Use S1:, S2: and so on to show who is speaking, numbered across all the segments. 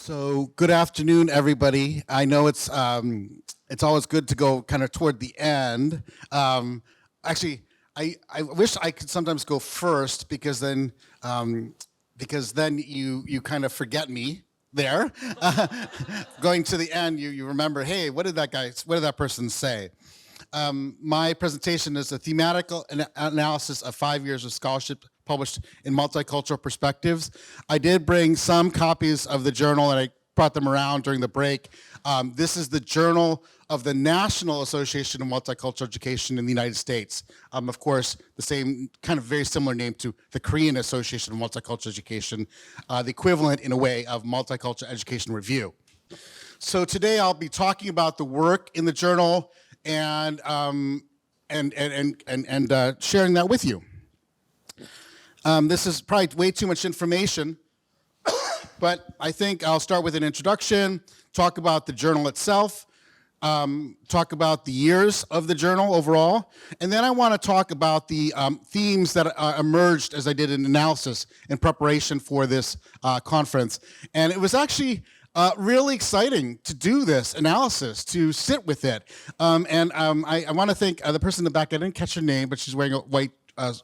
S1: So good afternoon, everybody. I know it's always good to go kind of toward the end. Actually, I wish I could sometimes go first because then you kind of forget me there. Going to the end, you remember, hey, what did that person say? My presentation is a thematic analysis of 5 years of scholarship published in Multicultural Perspectives. I did bring some copies of the journal, and I brought them around during the break. This is the journal of the National Association of Multicultural Education in the United States. Of course, the same kind of very similar name to the Korean Association of Multicultural Education, the equivalent in a way of Multicultural Education Review. So today I'll be talking about the work in the journal and sharing that with you. This is probably way too much information, but I think I'll start with an introduction, talk about the journal itself, talk about the years of the journal overall, and then I want to talk about the themes that emerged as I did an analysis in preparation for this conference. And it was actually really exciting to do this analysis, to sit with it. I want to thank the person in the back. I didn't catch her name, but she's wearing a white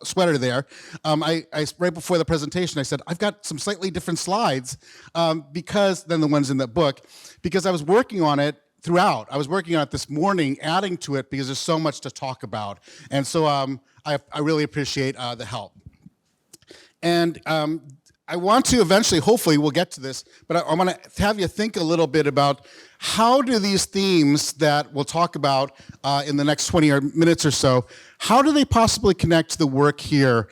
S1: sweater there. I right before the presentation, I said, I've got some slightly different slides than the ones in the book, because I was working on it throughout. I was working on it this morning, adding to it, because there's so much to talk about. And so I really appreciate the help. And I want to eventually, hopefully we'll get to this, but I want to have you think a little bit about how do these themes that we'll talk about in the next 20 minutes or so, how do they possibly connect to the work here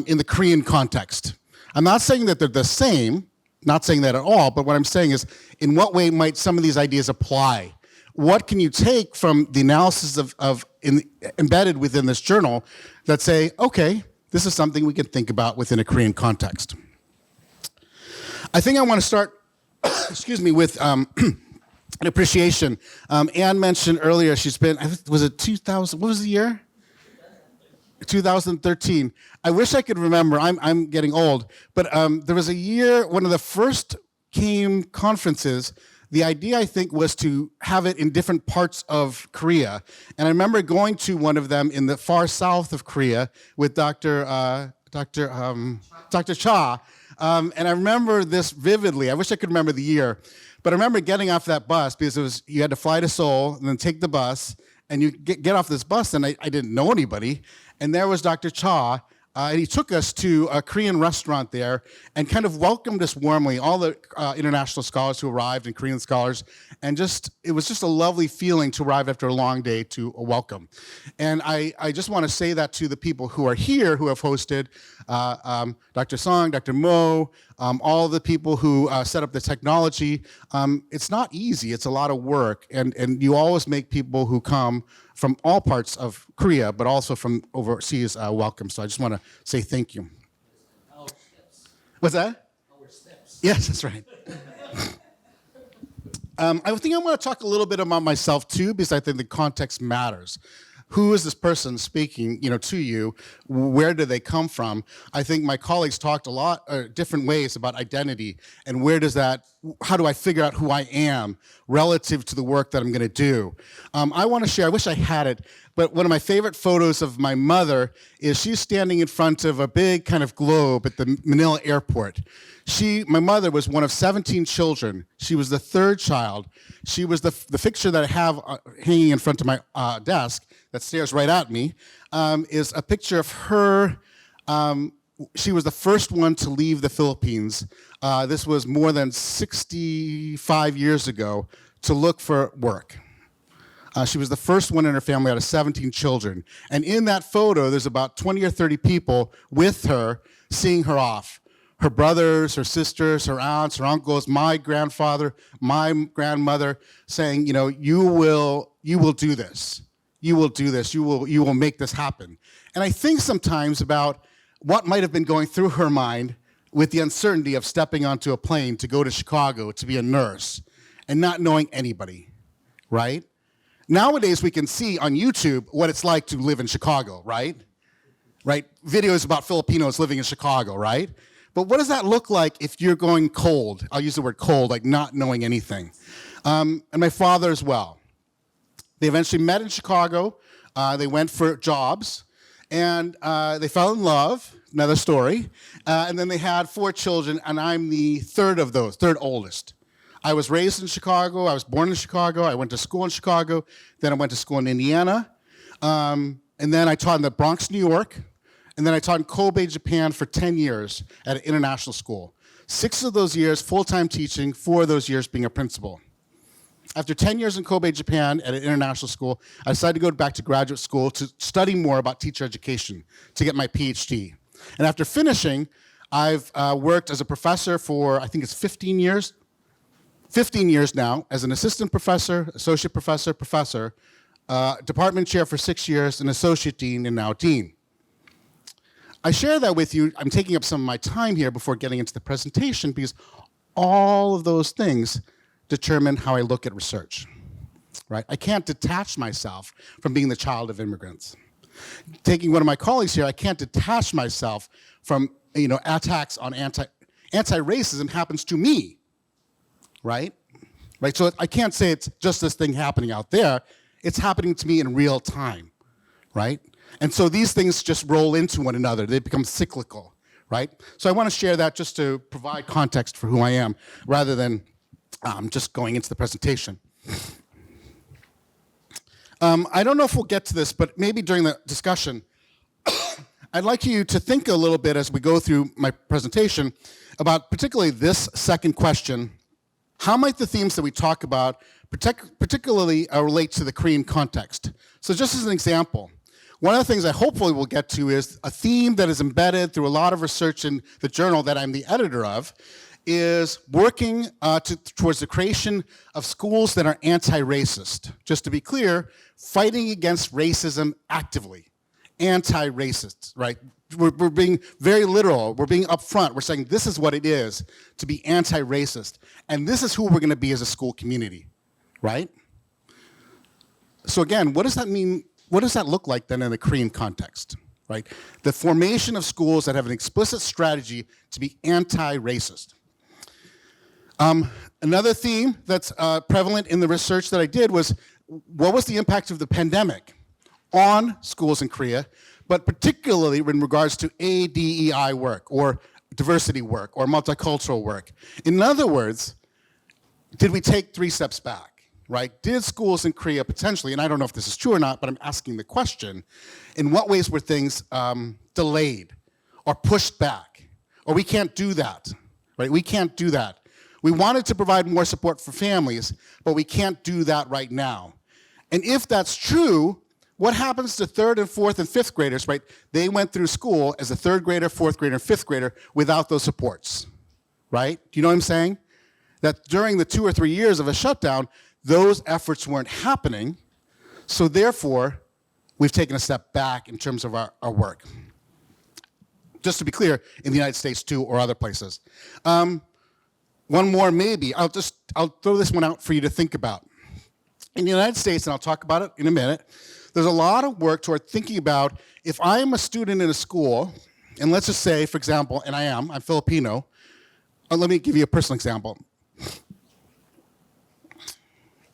S1: in the Korean context? I'm not saying that they're the same, not saying that at all, but what I'm saying is, in what way might some of these ideas apply? What can you take from the analysis embedded within this journal that say, okay, this is something we can think about within a Korean context? I think I want to start, with an appreciation. Anne mentioned earlier she's been, was it 2000, what was the year? 2013. I wish I could remember, I'm getting old, but there was a year, one of the first conferences, the idea, I think, was to have it in different parts of Korea. And I remember going to one of them in the far south of Korea with Dr. Cha. And I remember this vividly. I wish I could remember the year. But I remember getting off that bus, because you had to fly to Seoul and then take the bus, and you get off this bus, and I didn't know anybody. And there was Dr. Cha, and he took us to a Korean restaurant there and kind of welcomed us warmly, all the international scholars who arrived and Korean scholars. And it was just a lovely feeling to arrive after a long day to a welcome. And I just want to say that to the people who are here, who have hosted, Dr. Song, Dr. Mo, all the people who set up the technology. It's not easy, it's a lot of work. And you always make people who come from all parts of Korea, but also from overseas, welcome. So I just want to say thank you.
S2: Our steps.
S1: What's that?
S2: Our steps.
S1: Yes, that's right. I think I want to talk a little bit about myself too, because I think the context matters. Who is this person speaking, to you? Where do they come from? I think my colleagues talked a lot, different ways about identity, and how do I figure out who I am relative to the work that I'm going to do? I want to share, I wish I had it, but one of my favorite photos of my mother is she's standing in front of a big kind of globe at the Manila airport. My mother was one of 17 children. She was the third child. She was the picture that I have hanging in front of my desk that stares right at me, is a picture of her. She was the first one to leave the Philippines. This was more than 65 years ago, to look for work. She was the first one in her family out of 17 children. And in that photo, there's about 20 or 30 people with her, seeing her off. Her brothers, her sisters, her aunts, her uncles, my grandfather, my grandmother, saying, you will do this. You will do this. You will make this happen. And I think sometimes about what might have been going through her mind with the uncertainty of stepping onto a plane to go to Chicago to be a nurse and not knowing anybody, right? Nowadays, we can see on YouTube what it's like to live in Chicago, right? Videos about Filipinos living in Chicago, right? But what does that look like if you're going cold? I'll use the word cold, like not knowing anything. And my father as well. They eventually met in Chicago. They went for jobs, and they fell in love, another story. And then they had 4 children, and I'm the third of those, third oldest. I was raised in Chicago. I was born in Chicago. I went to school in Chicago. Then I went to school in Indiana. And then I taught in the Bronx, New York. And then I taught in Kobe, Japan for 10 years at an international school. 6 of those years full-time teaching, 4 of those years being a principal. After 10 years in Kobe, Japan at an international school, I decided to go back to graduate school to study more about teacher education, to get my PhD. And after finishing, I've worked as a professor for, I think it's 15 years now, as an assistant professor, associate professor, department chair for 6 years, and associate dean, and now dean. I share that with you. I'm taking up some of my time here before getting into the presentation because all of those things determine how I look at research, right? I can't detach myself from being the child of immigrants. Taking one of my colleagues here, I can't detach myself from, attacks on anti-racism happens to me, right? Right. So I can't say it's just this thing happening out there. It's happening to me in real time, right? And so these things just roll into one another. They become cyclical, right? So I want to share that just to provide context for who I am, rather than just going into the presentation. I don't know if we'll get to this, but maybe during the discussion, I'd like you to think a little bit as we go through my presentation about particularly this second question: how might the themes that we talk about particularly relate to the Korean context? So just as an example, one of the things I hopefully will get to is a theme that is embedded through a lot of research in the journal that I'm the editor of, is working towards the creation of schools that are anti-racist. Just to be clear, fighting against racism actively. Anti-racist, right? We're being very literal. We're being upfront. We're saying this is what it is to be anti-racist. And this is who we're going to be as a school community, right? So again, what does that mean? What does that look like then in the Korean context, right? The formation of schools that have an explicit strategy to be anti-racist. Another theme that's prevalent in the research that I did was, what was the impact of the pandemic on schools in Korea, but particularly in regards to ADEI work, or diversity work, or multicultural work? In other words, did we take 3 steps back? Right? Did schools in Korea potentially, and I don't know if this is true or not, but I'm asking the question, in what ways were things delayed or pushed back? Or we can't do that, right? We can't do that. We wanted to provide more support for families, but we can't do that right now. And if that's true, what happens to 3rd and 4th and 5th graders, right? They went through school as a 3rd grader, 4th grader, and 5th grader without those supports, right? Do you know what I'm saying? That during the 2 or 3 years of a shutdown, those efforts weren't happening, so therefore, we've taken a step back in terms of our work. Just to be clear, in the United States too, or other places. One more maybe, I'll throw this one out for you to think about. In the United States, and I'll talk about it in a minute, there's a lot of work toward thinking about, if I am a student in a school, and let's just say, for example, and I'm Filipino, let me give you a personal example.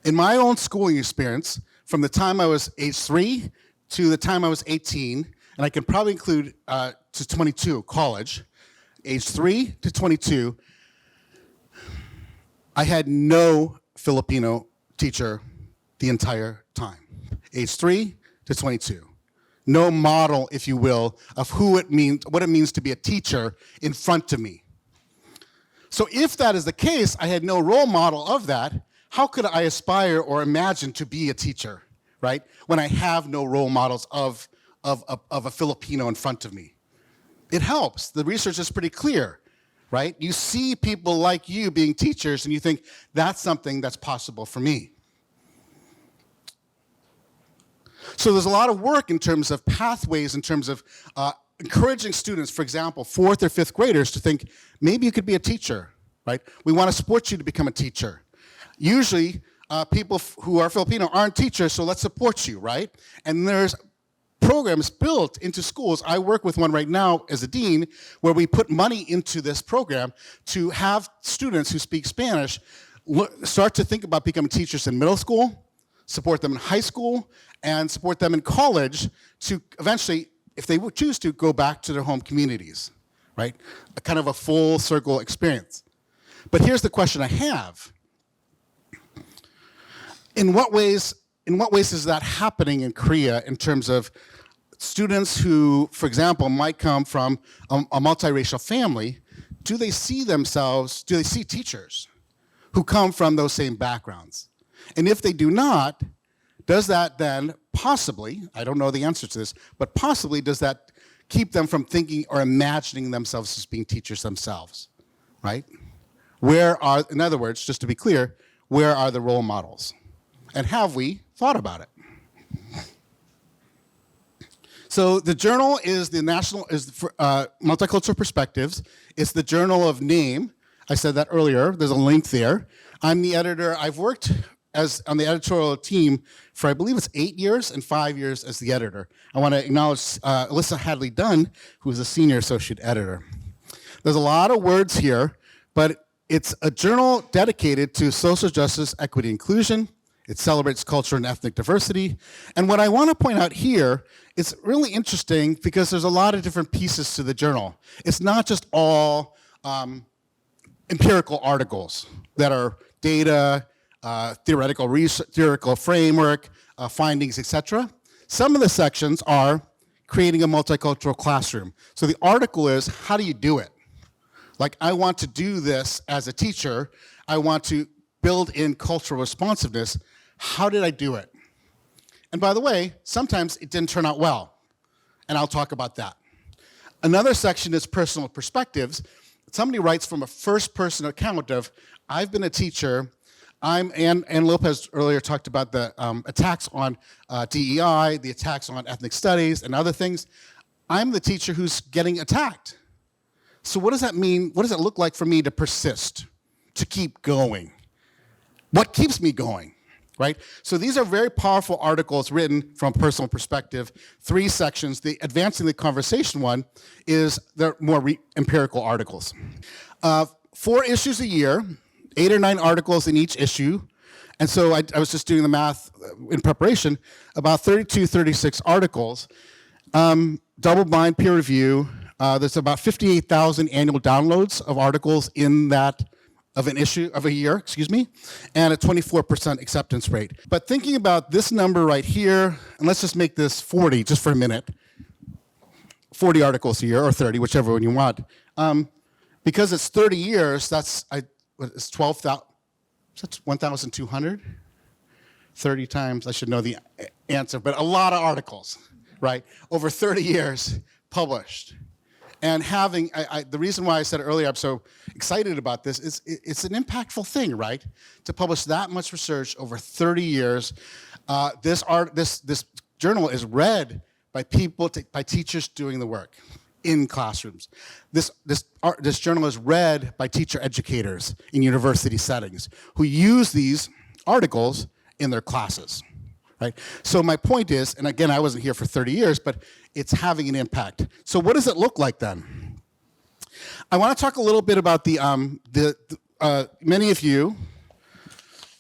S1: In my own schooling experience, from the time I was age 3 to the time I was 18, and I can probably include to 22, college, age 3 to 22, I had no Filipino teacher the entire time. Age 3 to 22. No model, if you will, of what it means to be a teacher in front of me. So if that is the case, I had no role model of that. How could I aspire or imagine to be a teacher, right, when I have no role models of a Filipino in front of me? It helps. The research is pretty clear, right? You see people like you being teachers, and you think, that's something that's possible for me. So there's a lot of work in terms of pathways, in terms of encouraging students, for example, 4th or 5th graders, to think, maybe you could be a teacher, right? We want to support you to become a teacher. Usually, people who are Filipino aren't teachers, so let's support you, right? And there's programs built into schools. I work with one right now as a dean where we put money into this program to have students who speak Spanish start to think about becoming teachers in middle school, support them in high school, and support them in college to eventually, if they would choose to, go back to their home communities, right? A kind of a full circle experience. But here's the question I have. In what ways is that happening in Korea in terms of students who, for example, might come from a multiracial family? Do they see teachers who come from those same backgrounds? And if they do not, does that then possibly, I don't know the answer to this, but possibly does that keep them from thinking or imagining themselves as being teachers themselves, right? In other words, just to be clear, where are the role models? And have we thought about it? So the journal is Multicultural Perspectives. It's the journal of name. I said that earlier. There's a link there. I'm the editor. I've worked on the editorial team for, I believe it's 8 years and 5 years as the editor. I want to acknowledge Alyssa Hadley-Dunn, who is a senior associate editor. There's a lot of words here, but it's a journal dedicated to social justice, equity, inclusion. It celebrates culture and ethnic diversity. And what I want to point out here is really interesting because there's a lot of different pieces to the journal. It's not just all empirical articles that are data, theoretical research, theoretical framework, findings, etc. Some of the sections are creating a multicultural classroom. So the article is, how do you do it? Like, I want to do this as a teacher. I want to build in cultural responsiveness. How did I do it? And by the way, sometimes it didn't turn out well, and I'll talk about that. Another section is personal perspectives. Somebody writes from a first-person account of, I've been a teacher. Ann Lopez earlier talked about the attacks on DEI, the attacks on ethnic studies, and other things. I'm the teacher who's getting attacked. So what does that mean? What does it look like for me to persist, to keep going? What keeps me going, right? So these are very powerful articles written from personal perspective. 3 sections. The Advancing the Conversation one is the more empirical articles. 4 issues a year, 8 or 9 articles in each issue. And so I was just doing the math in preparation, about 32, 36 articles. Double-blind peer review. There's about 58,000 annual downloads of articles in that, of an issue, of a year, and a 24% acceptance rate. But thinking about this number right here, and let's just make this 40 just for a minute, 40 articles a year, or 30, whichever one you want. Because it's 30 years, it's 12,000, that's 1,200? 30 times, I should know the answer, but a lot of articles, right? Over 30 years published. And having, the reason why I said earlier I'm so excited about this is it's an impactful thing, right? To publish that much research over 30 years. This journal is read by people, by teachers doing the work in classrooms. This journal is read by teacher educators in university settings who use these articles in their classes. Right? So my point is, and again, I wasn't here for 30 years, but it's having an impact. So what does it look like then? I want to talk a little bit about many of you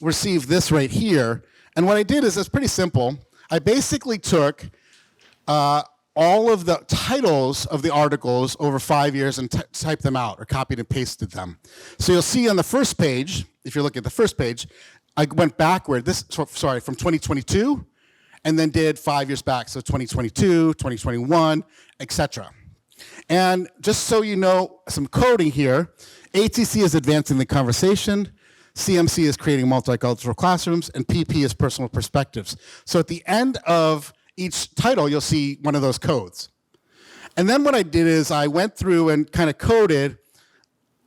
S1: received this right here. And what I did is, it's pretty simple. I basically took all of the titles of the articles over 5 years and typed them out, or copied and pasted them. So you'll see on the first page, if you're looking at the first page, I went backward, from 2022, and then did 5 years back, so 2022, 2021, etc. And just so you know, some coding here, ATC is advancing the conversation, CMC is creating multicultural classrooms, and PP is personal perspectives. So at the end of each title, you'll see one of those codes. And then what I did is I went through and kind of coded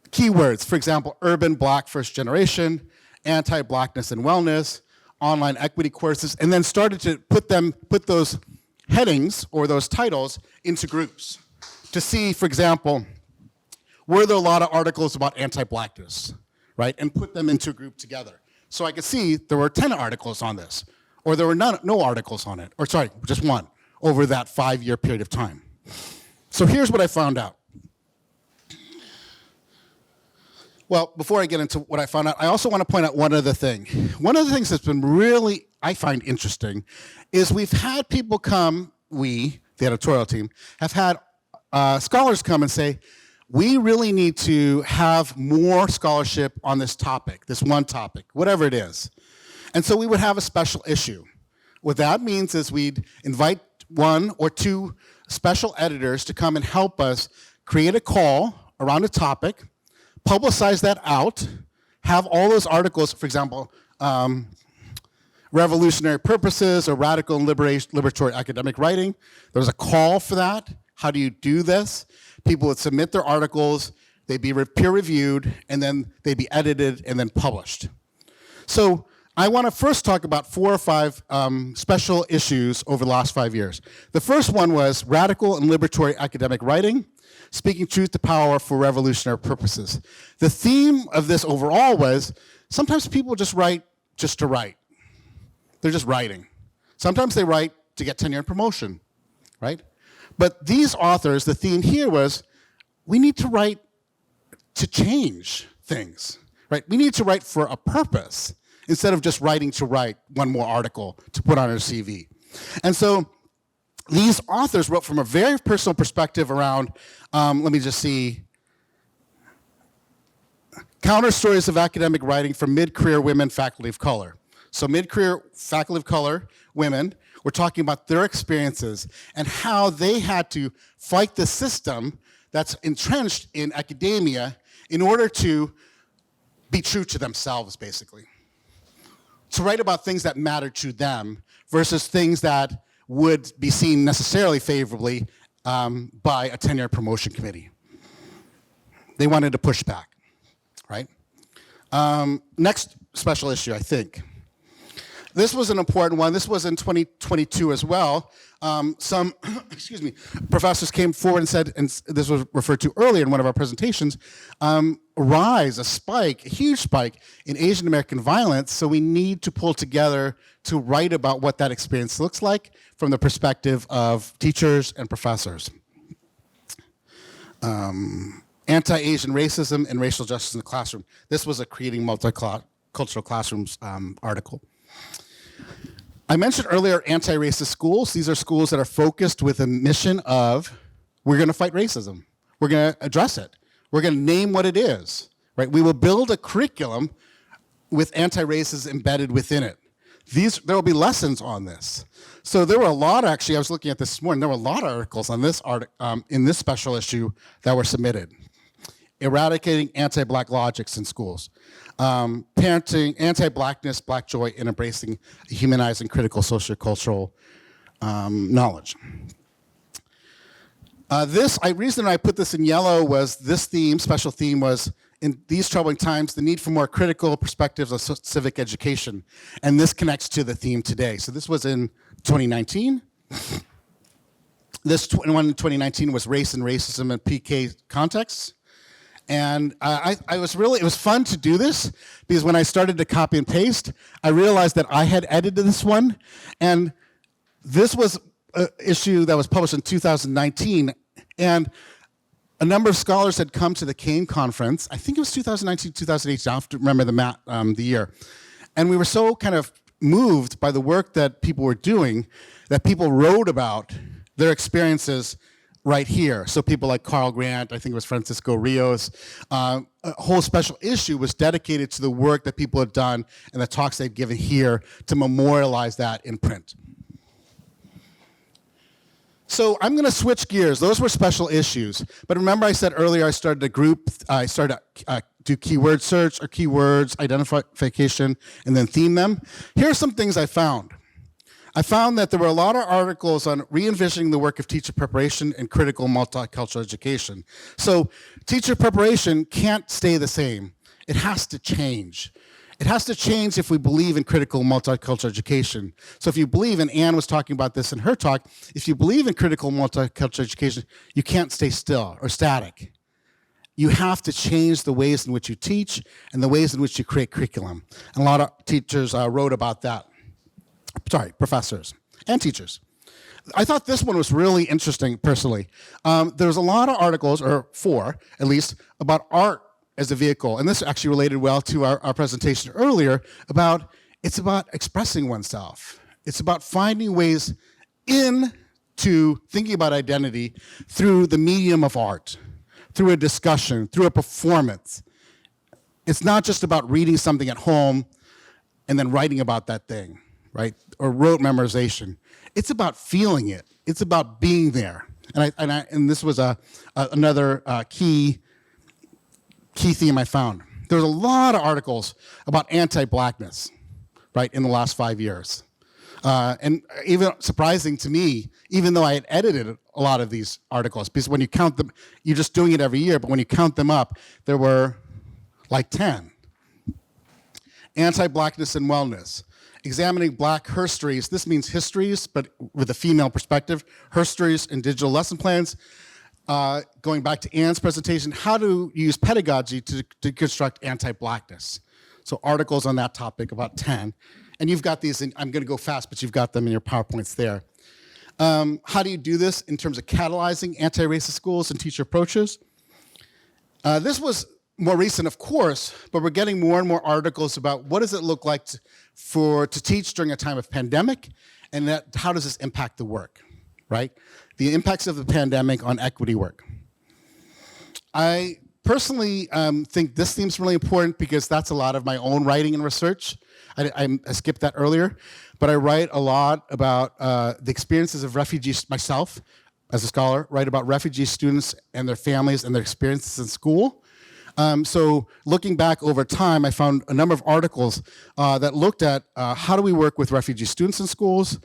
S1: keywords. For example, urban Black first generation, anti-Blackness and wellness, online equity courses, and then started to put those headings or those titles into groups to see, for example, were there a lot of articles about anti-Blackness, right? And put them into a group together. So I could see there were 10 articles on this, or there were no articles on it, or sorry, just one, over that 5-year period of time. So here's what I found out. Well, before I get into what I found out, I also want to point out one other thing. One of the things that's been really, I find interesting, is we've had people come, we, the editorial team, have had scholars come and say, we really need to have more scholarship on this topic, this one topic, whatever it is. And so we would have a special issue. What that means is we'd invite 1 or 2 special editors to come and help us create a call around a topic, publicize that out, have all those articles, for example, revolutionary purposes or radical and liberatory academic writing. There was a call for that. How do you do this? People would submit their articles, they'd be peer reviewed, and then they'd be edited and then published. So I want to first talk about 4 or 5 special issues over the last 5 years. The first one was radical and liberatory academic writing, speaking truth to power for revolutionary purposes. The theme of this overall was sometimes people just write just to write. They're just writing. Sometimes they write to get tenure and promotion, right? But these authors, the theme here was, we need to write to change things, right? We need to write for a purpose instead of just writing to write one more article to put on our CV. And so these authors wrote from a very personal perspective around, let me just see, counter stories of academic writing for mid-career women faculty of color. So mid-career faculty of color women were talking about their experiences and how they had to fight the system that's entrenched in academia in order to be true to themselves, basically. To write about things that matter to them versus things that would be seen necessarily favorably by a tenure promotion committee. They wanted to push back, right? Next special issue, I think. This was an important one. This was in 2022 as well. Some excuse me, professors came forward and said, and this was referred to earlier in one of our presentations, a huge spike in Asian American violence, so we need to pull together to write about what that experience looks like from the perspective of teachers and professors. Anti-Asian racism and racial justice in the classroom. This was a Creating Multicultural Classrooms article. I mentioned earlier anti-racist schools. These are schools that are focused with a mission of, we're going to fight racism. We're going to address it. We're going to name what it is, right? We will build a curriculum with anti-racism embedded within it. There will be lessons on this. So there were a lot, actually, I was looking at this morning, there were a lot of articles on this in this special issue that were submitted. Eradicating anti-black logics in schools. Parenting, anti-blackness, black joy, and embracing humanizing critical sociocultural knowledge. Reason I put this in yellow was this theme, special theme was, in these troubling times, the need for more critical perspectives of civic education. And this connects to the theme today. So this was in 2019. This one in 2019 was race and racism in PK contexts. And it was fun to do this because when I started to copy and paste, I realized that I had edited this one. And this was an issue that was published in 2019. And a number of scholars had come to the Kane conference. I think it was 2019, 2018. I have to remember the year. And we were so kind of moved by the work that people were doing that people wrote about their experiences right here. So people like Carl Grant, I think it was Francisco Rios, a whole special issue was dedicated to the work that people had done and the talks they'd given here to memorialize that in print. So I'm going to switch gears. Those were special issues. But remember I said earlier I started to do keyword search or keywords, identification, and then theme them. Here are some things I found. I found that there were a lot of articles on re-envisioning the work of teacher preparation and critical multicultural education. So teacher preparation can't stay the same. It has to change. It has to change if we believe in critical multicultural education. So if you believe, and Anne was talking about this in her talk, if you believe in critical multicultural education, you can't stay still or static. You have to change the ways in which you teach and the ways in which you create curriculum. And a lot of teachers wrote about that. Sorry, professors and teachers. I thought this one was really interesting, personally. There's a lot of articles, or 4 at least, about art as a vehicle. And this actually related well to our presentation earlier it's about expressing oneself. It's about finding ways into thinking about identity through the medium of art, through a discussion, through a performance. It's not just about reading something at home and then writing about that thing, right? Or rote memorization. It's about feeling it. It's about being there. And this was another key theme I found. There's a lot of articles about anti-blackness, right, in the last 5 years. And even surprising to me, even though I had edited a lot of these articles, because when you count them, you're just doing it every year, but when you count them up, there were like 10. Anti-blackness and wellness. Examining black herstories. This means histories, but with a female perspective. Herstories and digital lesson plans. Going back to Anne's presentation, how to use pedagogy to construct anti-blackness. So articles on that topic, about 10. And you've got these, I'm going to go fast, but you've got them in your PowerPoints there. How do you do this in terms of catalyzing anti-racist schools and teacher approaches? This was more recent, of course, but we're getting more and more articles about what does it look like to teach during a time of pandemic, and how does this impact the work, right? The impacts of the pandemic on equity work. I personally think this theme's really important because that's a lot of my own writing and research. I skipped that earlier, but I write a lot about the experiences of refugees myself as a scholar, write about refugee students and their families and their experiences in school. So looking back over time, I found a number of articles that looked at how do we work with refugee students in schools,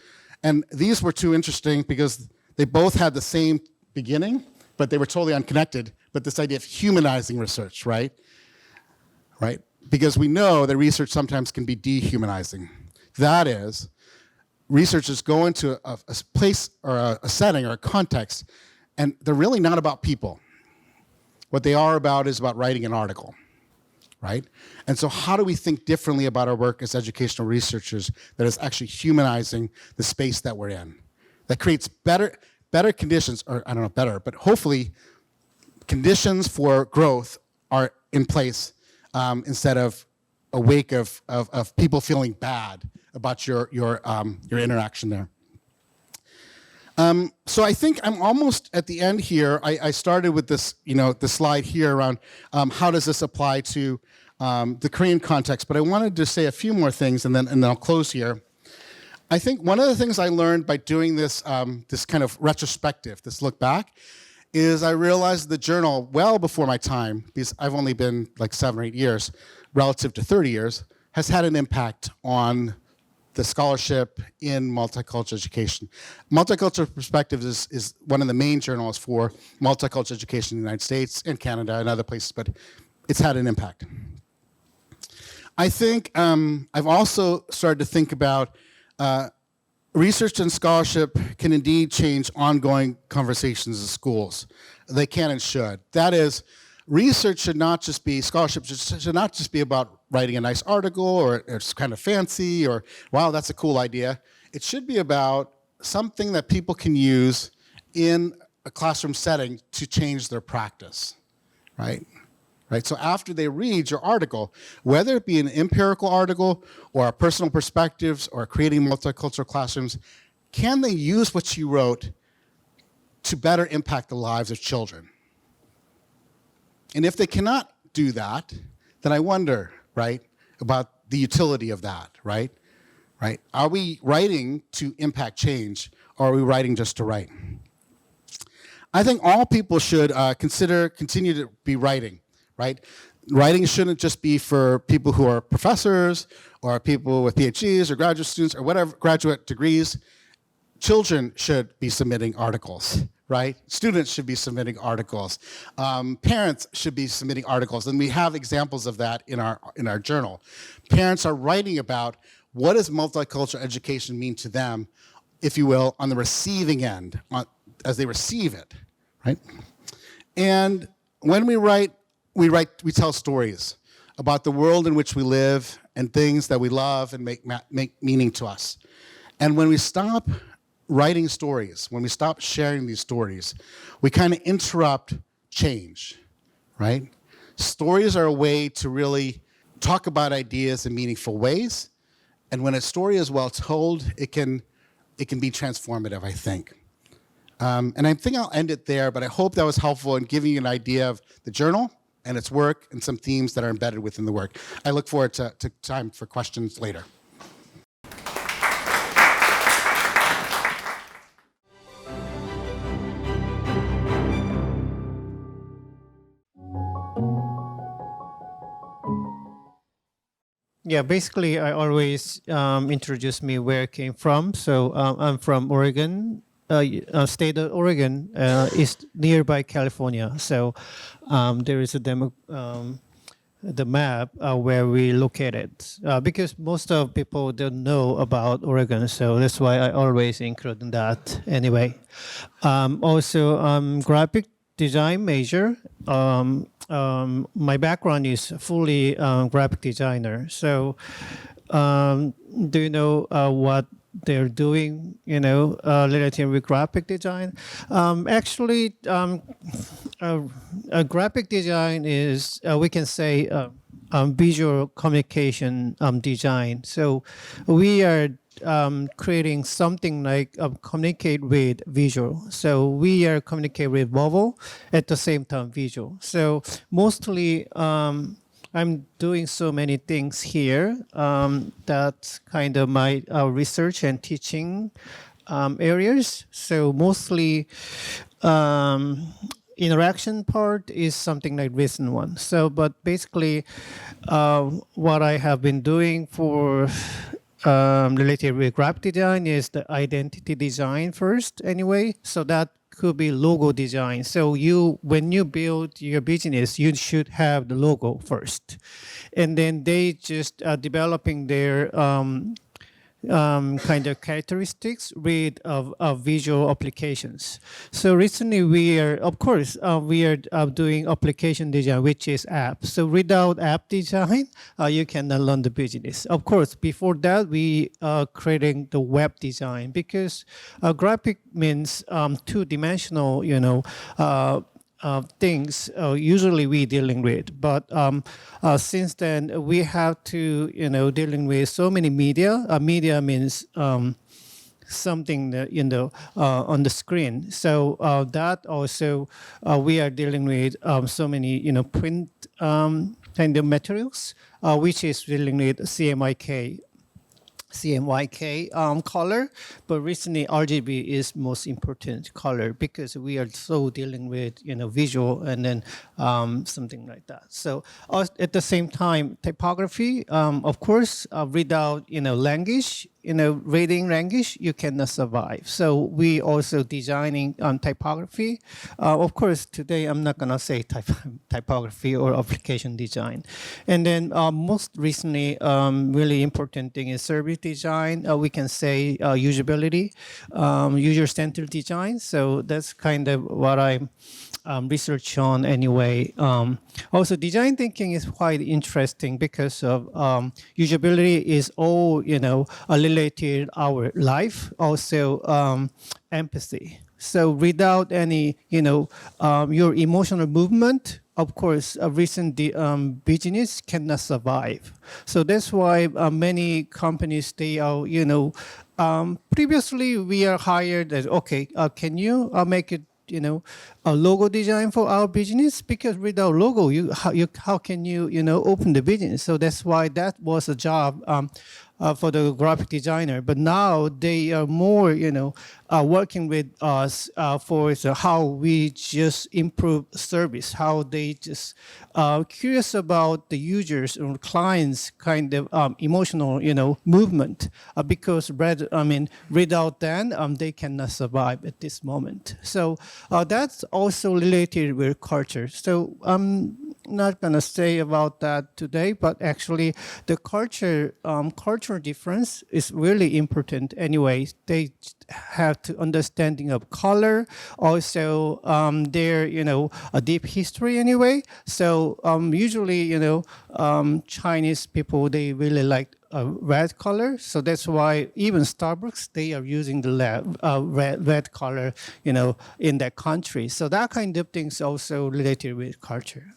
S1: and these were too interesting because they both had the same beginning, but they were totally unconnected, but this idea of humanizing research, right? Right? Because we know that research sometimes can be dehumanizing. That is, researchers go into a place or a setting or a context, and they're really not about people. What they are about is about writing an article, right? And so how do we think differently about our work as educational researchers that is actually humanizing the space that we're in, that creates better conditions, or I don't know, better, but hopefully conditions for growth are in place instead of a wake of people feeling bad about your interaction there. So I think I'm almost at the end here. I started with this, the slide here around how does this apply to the Korean context, but I wanted to say a few more things and then I'll close here. I think one of the things I learned by doing this this kind of retrospective, this look back, is I realized the journal well before my time, because I've only been like 7 or 8 years, relative to 30 years, has had an impact on the scholarship in multicultural education. Multicultural Perspectives is one of the main journals for multicultural education in the United States and Canada and other places, but it's had an impact. I think I've also started to think about research and scholarship can indeed change ongoing conversations in schools. They can and should. That is, research should not just be, scholarship should not just be about writing a nice article or it's kind of fancy or, wow, that's a cool idea. It should be about something that people can use in a classroom setting to change their practice, right? Right? So after they read your article, whether it be an empirical article or a personal perspectives or creating multicultural classrooms, can they use what you wrote to better impact the lives of children? And if they cannot do that, then I wonder, right, about the utility of that, right? Right? Are we writing to impact change, or are we writing just to write? I think all people should continue to be writing, right? Writing shouldn't just be for people who are professors or people with PhDs or graduate students or whatever, graduate degrees. Children should be submitting articles, right? Students should be submitting articles. Parents should be submitting articles, and we have examples of that in our journal. Parents are writing about what does multicultural education mean to them, if you will, on the receiving end, as they receive it, right? And when we write, we tell stories about the world in which we live and things that we love and make meaning to us. And when we stop writing stories, when we stop sharing these stories, we kind of interrupt change, right? Stories are a way to really talk about ideas in meaningful ways. And when a story is well told, it can be transformative, I think. And I think I'll end it there, but I hope that was helpful in giving you an idea of the journal and its work and some themes that are embedded within the work. I look forward to time for questions later.
S3: Yeah, basically, I always introduce me where I came from. So I'm from Oregon, state of Oregon is nearby California. So there is a the map where we located because most of people don't know about Oregon. So that's why I always include that anyway. Also, graphic design major. My background is fully graphic designer. So do you know what they're doing, related with graphic design? Actually, graphic design is, we can say, visual communication design. So we are creating something like communicate with visual. So we are communicate with verbal at the same time visual. So mostly I'm doing so many things here. That's kind of my research and teaching areas. So mostly interaction part is something like recent one. So, but basically what I have been doing for related with graphic design is the identity design first anyway. So that could be logo design. So when you build your business, you should have the logo first. And then they just developing their kind of characteristics with visual applications. So recently we are, of course, doing application design, which is app. So without app design, you cannot learn the business. Of course, before that, we are creating the web design because graphic means two-dimensional, things usually we dealing with, but since then we have to dealing with so many media. Media means something that on the screen. So that also we are dealing with so many print kind of materials, which is dealing with CMYK color, but recently RGB is most important color because we are so dealing with visual and then something like that. So at the same time, typography, of course, without language, reading language, you cannot survive. So we also designing typography. Of course, today I'm not gonna say typography or application design. And then most recently, really important thing is service design. We can say usability, user-centered design. So that's kind of what I'm research on anyway. Also, design thinking is quite interesting because of usability is all related our life. Also, empathy. So without any your emotional movement, of course, a recent business cannot survive. So that's why many companies they are previously we are hired as okay, can you make it a logo design for our business, because without logo, how can you open the business? So that's why that was a job for the graphic designer. But now they are more working with us for how we just improve service, how they just curious about the users or clients kind of emotional movement, because without that they cannot survive at this moment. So that's also related with culture. So not gonna say about that today, but actually the cultural difference is really important anyway. They have to understanding of color, also their, a deep history anyway. So usually, Chinese people, they really like red color, so that's why even Starbucks, they are using the red color, in that country. So that kind of things also related with culture.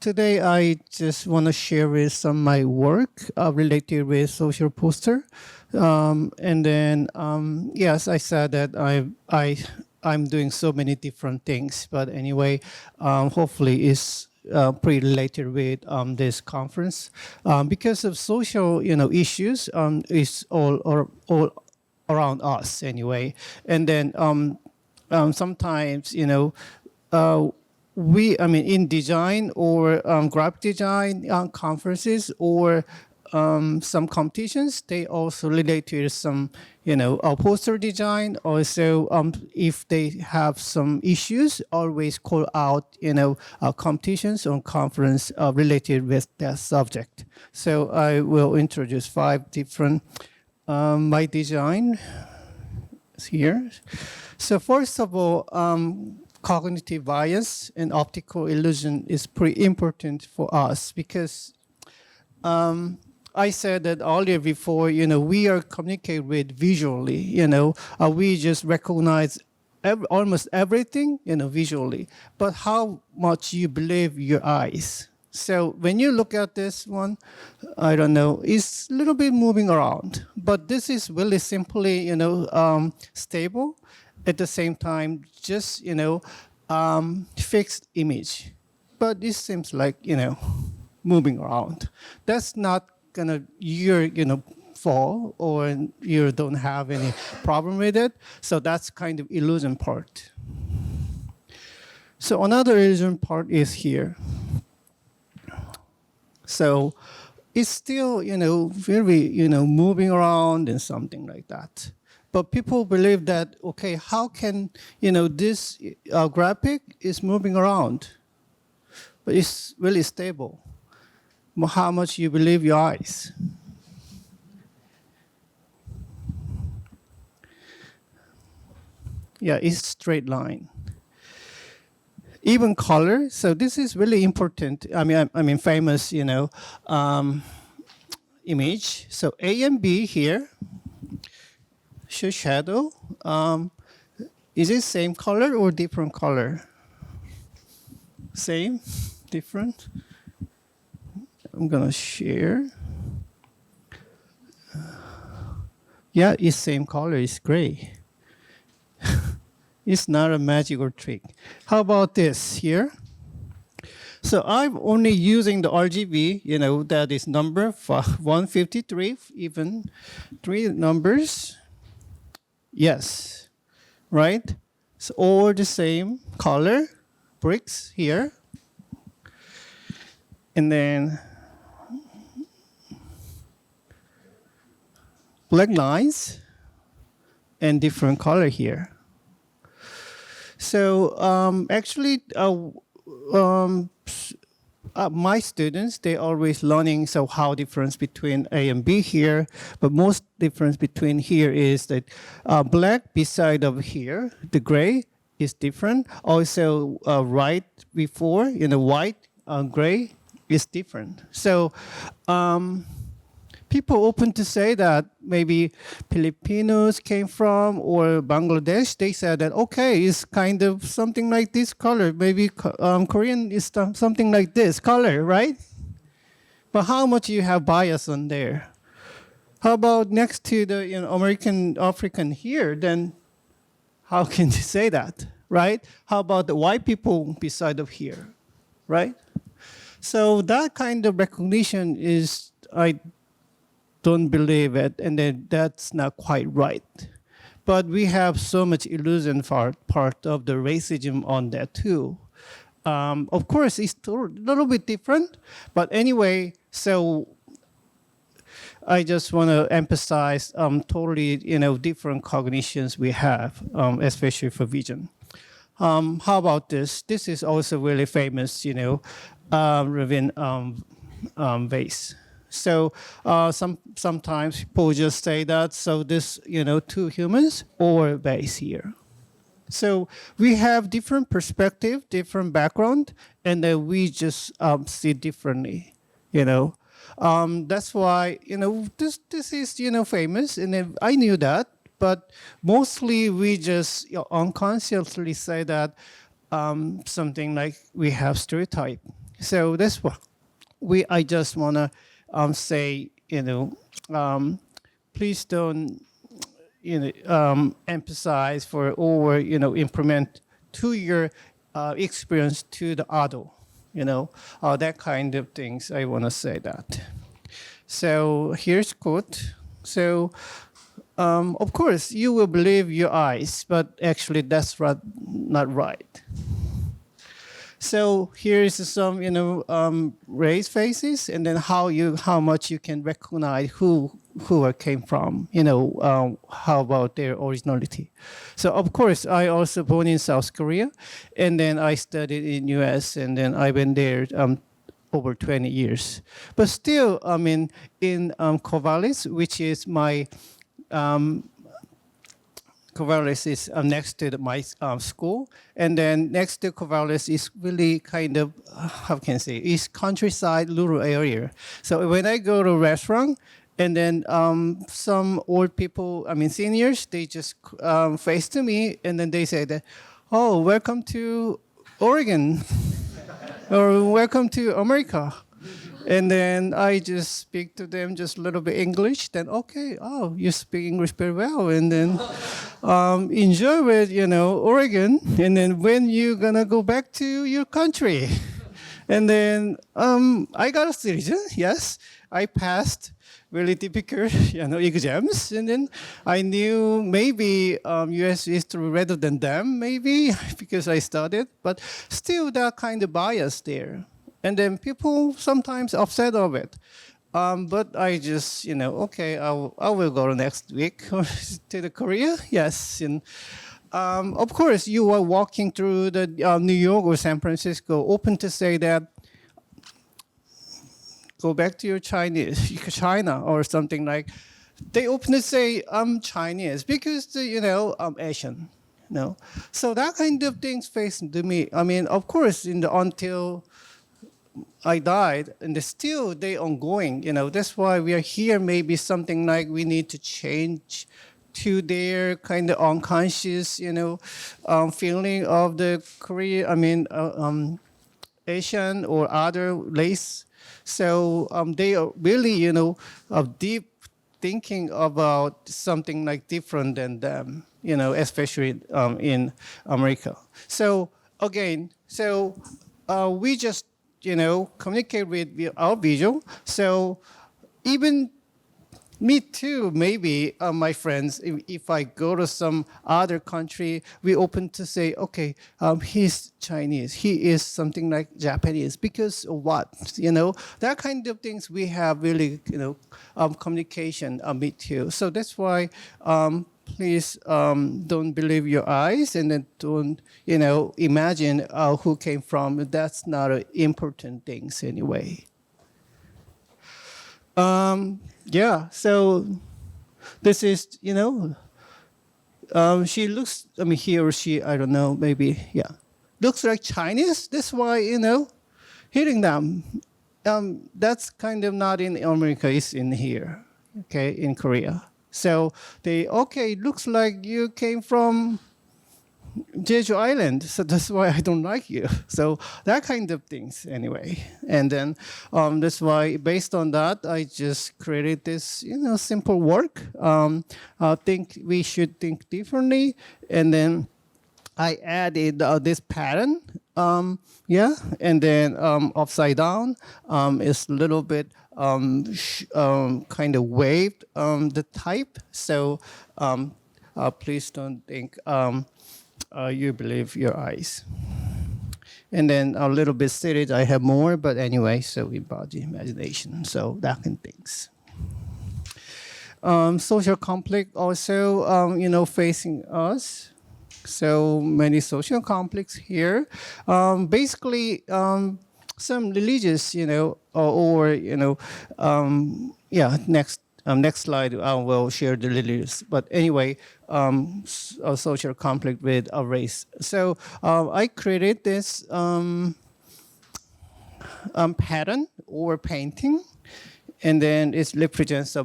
S3: Today I just want to share with some of my work related with social poster, and then yes, I said that I'm doing so many different things, but anyway, hopefully it's pretty related with this conference because of social issues is all around us anyway, and then sometimes in design or graphic design conferences or some competitions, they also relate to some, poster design. Also, if they have some issues, always call out, competitions or conference related with that subject. So I will introduce 5 different my design here. So first of all, cognitive bias and optical illusion is pretty important for us because I said that earlier before, we are communicate with visually, we just recognize almost everything, visually, but how much you believe your eyes. So when you look at this one, I don't know, it's a little bit moving around, but this is really simply, stable. At the same time, just, fixed image. But this seems like, moving around. That's not gonna, fall or you don't have any problem with it. So that's kind of illusion part. So another illusion part is here. So it's still, very, moving around and something like that. But people believe that, okay, how can, this graphic is moving around, but it's really stable. How much you believe your eyes? Yeah, it's straight line. Even color, so this is really important. I mean famous, image. So A and B here. Show shadow. Is it same color or different color? Same, different. I'm gonna share. Yeah, it's same color. It's gray. It's not a magical trick. How about this here? So I'm only using the RGB. That is number 153, even 3 numbers. Yes, right? It's all the same color, bricks here. And then black lines and different color here. So actually, my students, they always learning how difference between A and B here, but most difference between here is that black beside of here, the gray is different. Also right before, white, gray is different. So people open to say that maybe Filipinos came from or Bangladesh. They said that, okay, it's kind of something like this color. Maybe Korean is something like this color, right? But how much you have bias on there? How about next to the American African here? Then how can you say that, right? How about the white people beside of here, right? So that kind of recognition is, I don't believe it, and then that's not quite right. But we have so much illusion part of the racism on that too. Of course, it's a little bit different, but anyway, so I just want to emphasize totally different cognitions we have, especially for vision. how about this? This is also really famous, Raven vase. So sometimes people just say that, so this, two humans or vase here. So we have different perspective, different background, and then we just see differently, That's why, this is, famous, and then I knew that, but mostly we just unconsciously say that something like we have stereotype. So that's what I just want to say, please don't, emphasize for or implement to your experience to the other, that kind of things. I want to say that. So here's quote. So of course you will believe your eyes, but actually that's not right. So here is some, raised faces, and then how much you can recognize who came from, how about their originality. So of course, I also born in South Korea, and then I studied in U.S., and then I've been there over 20 years. But still, in Corvallis, which is my Corvallis is next to my school, and then next to Corvallis is really kind of, how can I say, is countryside, rural area. So when I go to a restaurant, and then some old people, seniors, they just face to me, and then they say that, oh, welcome to Oregon, or welcome to America. And then I just speak to them just a little bit English. Then, okay, oh, you speak English very well. And then enjoy with, Oregon. And then when you gonna go back to your country? And then I got a citizen, yes. I passed really difficult, exams. And then I knew maybe U.S. history rather than them, maybe, because I studied. But still that kind of bias there. And then people sometimes upset of it. But I just, okay, I will go next week to the Korea. Yes. And of course, you are walking through the New York or San Francisco, open to say that, go back to your China or something like, they open to say, I'm Chinese because, I'm Asian. So that kind of things face to me. Of course, until I died, and still they ongoing. That's why we are here. Maybe something like we need to change to their kind of unconscious, feeling of the Korean, Asian or other race. So they are really, deep thinking about something like different than them, especially in America. So again, we just communicate with our visual. So even me too, maybe my friends, if I go to some other country, we open to say, okay, he's Chinese, he is something like Japanese, because of what? That kind of things we have really, communication, me too. So that's why please don't believe your eyes, and then don't, imagine who came from. That's not important things anyway. Yeah, so this is, she looks, he or she, I don't know, maybe, yeah, looks like Chinese. That's why, hitting them. That's kind of not in America, it's in here, okay, in Korea. So looks like you came from Jeju Island, so that's why I don't like you. So that kind of things anyway. And then that's why, based on that, I just created this, simple work. I think we should think differently. And then I added this pattern, and then upside down is a little bit kind of waved the type. So please don't think you believe your eyes. And then a little bit seated, I have more, but anyway, so we embody imagination. So that kind of things. Social conflict also, facing us. So many social conflicts here. Basically, some religious, yeah. Next slide, I will share the religious. But anyway, a social conflict with a race. So I created this pattern or painting. And then it represents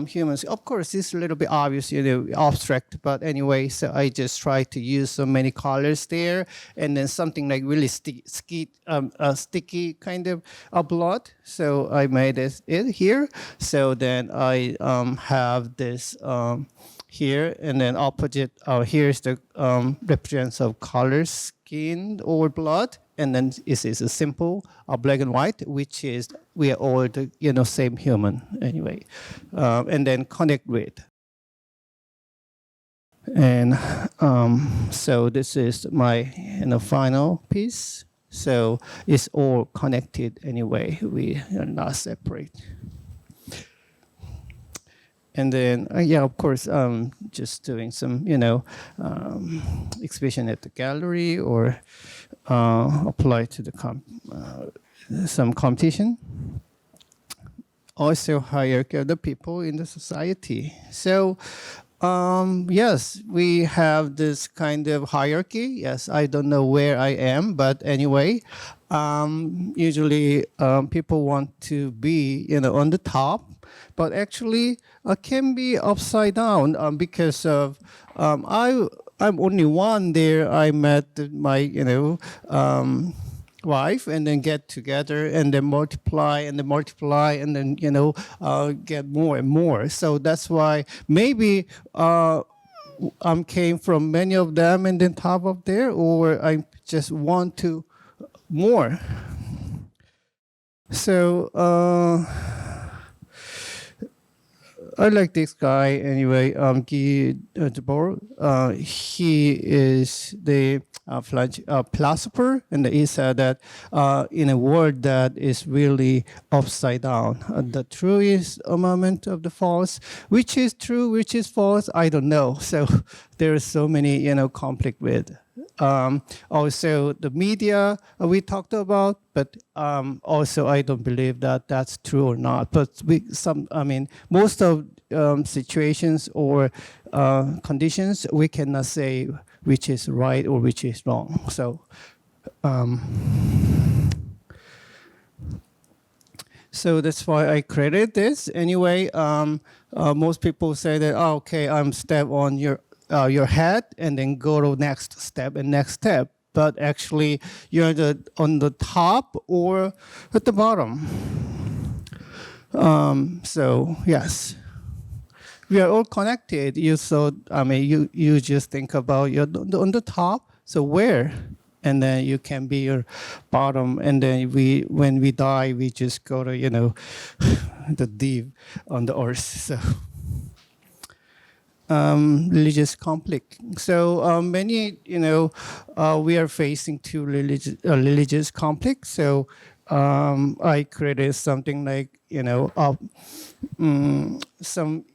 S3: humans. Of course, it's a little bit obvious, abstract. But anyway, so I just try to use so many colors there, and then something like really sticky kind of blood. So I made it here. So then I have this here, and then opposite. Here's the represents of colors, skin or blood. And then this is a simple black and white, which is we are all the same human anyway, and then connect with. And so this is my final piece. So it's all connected anyway. We are not separate. And then, yeah, of course, just doing some, exhibition at the gallery or apply to the some competition. Also, hierarchy of the people in the society. So, yes, we have this kind of hierarchy. Yes, I don't know where I am, but anyway, usually people want to be, on the top. But actually, can be upside down because of I'm only one there. I met my wife, and then get together, and then multiply, and then get more and more. So that's why maybe came from many of them, and then top of there, or I just want to more. So. I like this guy anyway, Jun-Bum. He is the philosopher, and he said that in a world that is really upside down, the true is a moment of the false. Which is true, which is false, I don't know. So there is so many, conflict with. Also, the media we talked about, but also I don't believe that that's true or not. But most of situations or conditions, we cannot say which is right or which is wrong. So, so that's why I created this. Anyway, most people say that, oh, okay, I'm step on your head, and then go to next step and next step. But actually, you're on the top or at the bottom. So yes, we are all connected. You just think about you're on the top. So where? And then you can be your bottom. And then when we die, we just go to the deep on the earth. So. Religious conflict. So many, we are facing two religious conflicts. So I created something like, some,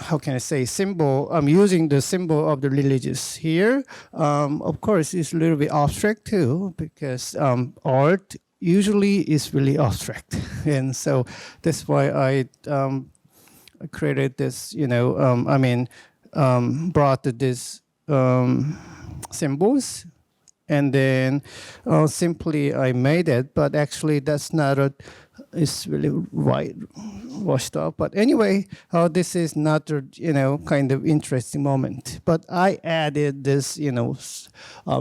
S3: how can I say, symbol. I'm using the symbol of the religious here. Of course, it's a little bit abstract too, because art usually is really abstract. And so that's why I created this, brought this symbols, and then simply I made it. But actually, that's not it's really washed up. But anyway, this is not kind of interesting moment. But I added this,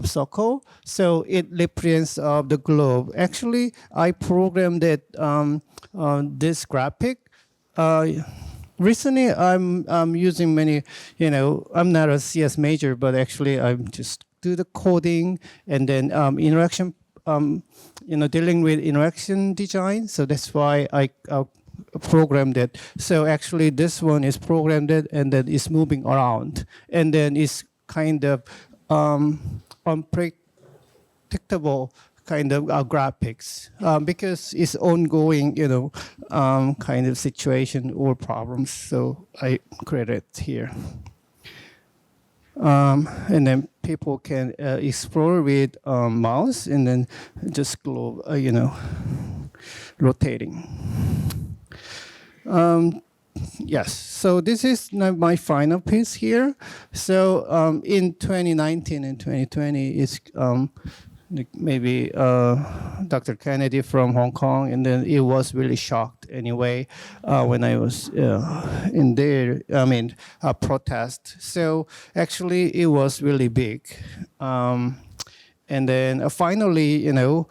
S3: circle, so it represents the globe. Actually, I programmed it this graphic. Recently, I'm using many, I'm not a CS major, but actually I'm just do the coding and then interaction, dealing with interaction design. So that's why I programmed it. So actually this one is programmed it, and then it's moving around. And then it's kind of unpredictable kind of graphics because it's ongoing, kind of situation or problems. So I created here. And then people can explore with mouse and then just globe, rotating. Yes, so this is my final piece here. So in 2019 and 2020, it's maybe Dr. Kennedy from Hong Kong, and then it was really shocked anyway when I was in there, protest. So actually it was really big. And then finally, the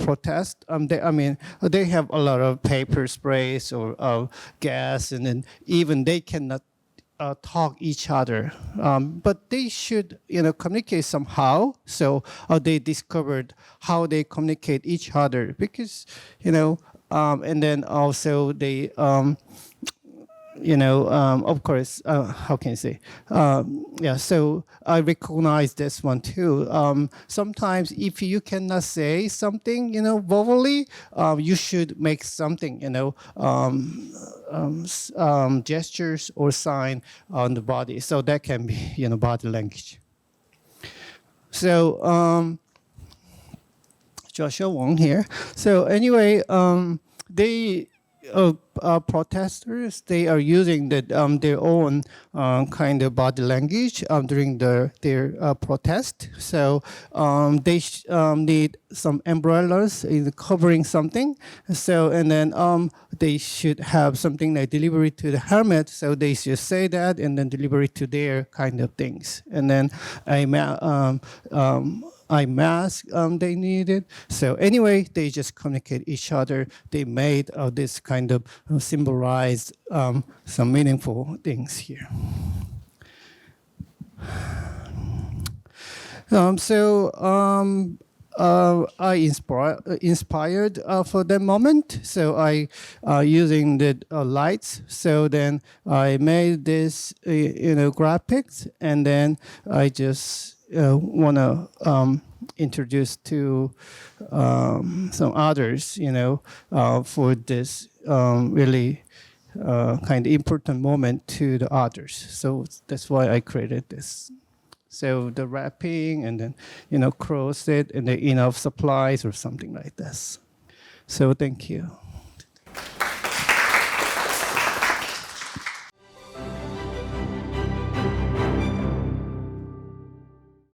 S3: protest. They have a lot of paper sprays or gas, and then even they cannot talk each other. But they should, communicate somehow. So they discovered how they communicate each other because, and then also they. Of course, how can I say? So I recognize this one too. Sometimes if you cannot say something, verbally, you should make something, gestures or sign on the body. So that can be, body language. So Joshua Wong here. So anyway, they. Protesters, they are using their own kind of body language during their protest. So they need some umbrellas covering something. So and then they should have something like delivery to the helmet. So they should say that and then delivery to their kind of things. And then eye mask they needed. So anyway, they just communicate each other. They made this kind of symbolize some meaningful things here. I inspired for that moment. So I using the lights. So then I made this graphics, and then I just want to introduce to some others, for this really kind of important moment to the others. So that's why I created this. So the wrapping and then, cross it and then enough supplies or something like this. So thank you.